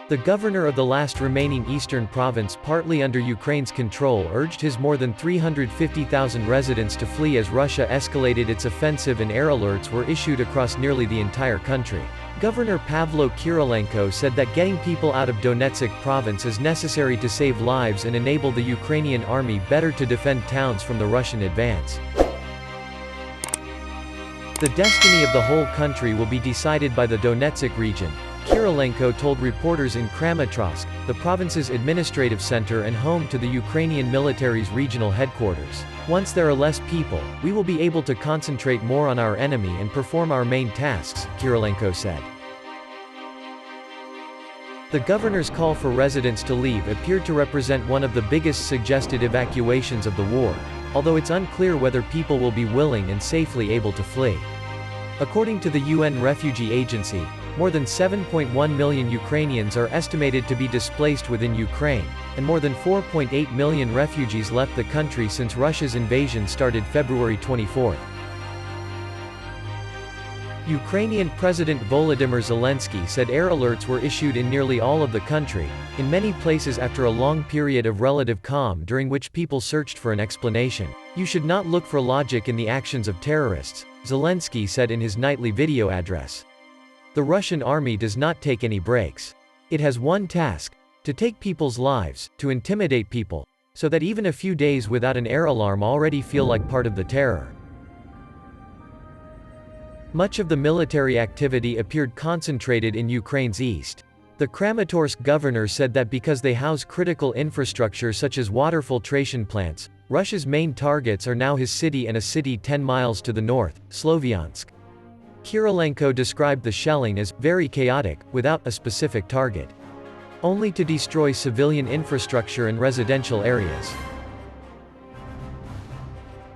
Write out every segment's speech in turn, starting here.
The governor of the last remaining eastern province partly under Ukraine's control urged his more than 350,000 residents to flee as Russia escalated its offensive, and air alerts were issued across nearly the entire country. Governor Pavlo Kyrylenko said that getting people out of Donetsk province is necessary to save lives and enable the Ukrainian army better to defend towns from the Russian advance. The destiny of the whole country will be decided by the Donetsk region, Kyrylenko told reporters in Kramatorsk, the province's administrative center and home to the Ukrainian military's regional headquarters. Once there are less people, we will be able to concentrate more on our enemy and perform our main tasks, Kyrylenko said. The governor's call for residents to leave appeared to represent one of the biggest suggested evacuations of the war, although it's unclear whether people will be willing and safely able to flee. According to the UN Refugee Agency, more than 7.1 million Ukrainians are estimated to be displaced within Ukraine, and more than 4.8 million refugees left the country since Russia's invasion started February 24. Ukrainian President Volodymyr Zelensky said air alerts were issued in nearly all of the country, in many places after a long period of relative calm during which people searched for an explanation. "You should not look for logic in the actions of terrorists," Zelensky said in his nightly video address. The Russian army does not take any breaks. It has one task: to take people's lives, to intimidate people, so that even a few days without an air alarm already feel like part of the terror. Much of the military activity appeared concentrated in Ukraine's east. The Kramatorsk governor said that because they house critical infrastructure such as water filtration plants, Russia's main targets are now his city and a city 10 miles to the north, Sloviansk. Kyrylenko described the shelling as very chaotic, without a specific target. Only to destroy civilian infrastructure and residential areas.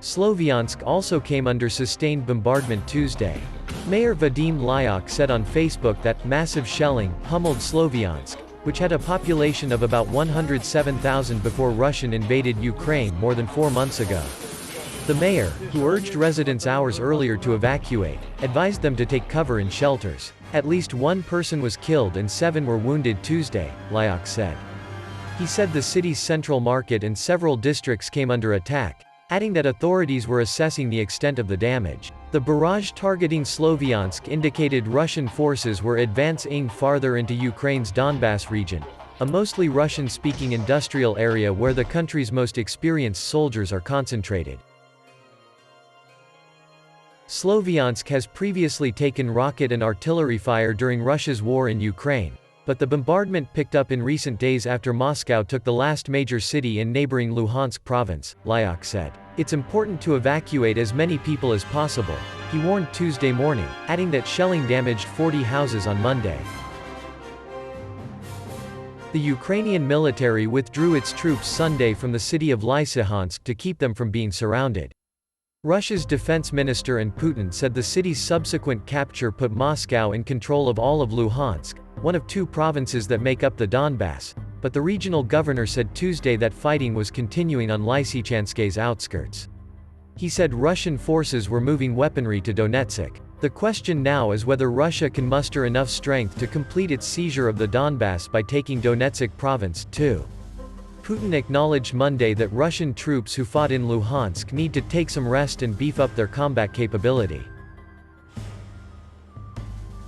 Sloviansk also came under sustained bombardment Tuesday. Mayor Vadim Lyakh said on Facebook that massive shelling pummeled Sloviansk, which had a population of about 107,000 before Russia invaded Ukraine more than 4 months ago. The mayor, who urged residents hours earlier to evacuate, advised them to take cover in shelters. At least one person was killed and 7 were wounded Tuesday, Lyakh said. He said the city's central market and several districts came under attack, adding that authorities were assessing the extent of the damage. The barrage targeting Sloviansk indicated Russian forces were advancing farther into Ukraine's Donbass region, a mostly Russian-speaking industrial area where the country's most experienced soldiers are concentrated. Sloviansk has previously taken rocket and artillery fire during Russia's war in Ukraine, but the bombardment picked up in recent days after Moscow took the last major city in neighboring Luhansk province, Lyakh said. It's important to evacuate as many people as possible, he warned Tuesday morning, adding that shelling damaged 40 houses on Monday. The Ukrainian military withdrew its troops Sunday from the city of Lysychansk to keep them from being surrounded. Russia's defense minister and Putin said the city's subsequent capture put Moscow in control of all of Luhansk, one of 2 provinces that make up the Donbass, but the regional governor said Tuesday that fighting was continuing on Lysychansk's outskirts. He said Russian forces were moving weaponry to Donetsk. The question now is whether Russia can muster enough strength to complete its seizure of the Donbass by taking Donetsk province, too. Putin acknowledged Monday that Russian troops who fought in Luhansk need to take some rest and beef up their combat capability.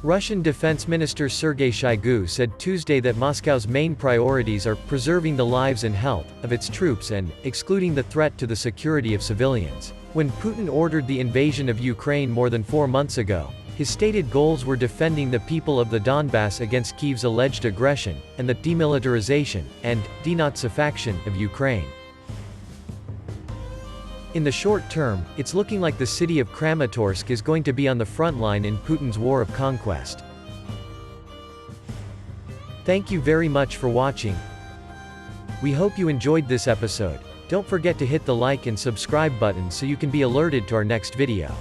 Russian Defense Minister Sergei Shoigu said Tuesday that Moscow's main priorities are preserving the lives and health of its troops and excluding the threat to the security of civilians. When Putin ordered the invasion of Ukraine more than 4 months ago, his stated goals were defending the people of the Donbass against Kyiv's alleged aggression, and the demilitarization and denazification of Ukraine. In the short term, it's looking like the city of Kramatorsk is going to be on the front line in Putin's war of conquest. Thank you very much for watching. We hope you enjoyed this episode. Don't forget to hit the like and subscribe button so you can be alerted to our next video.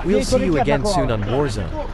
We'll see you again soon on Warzone.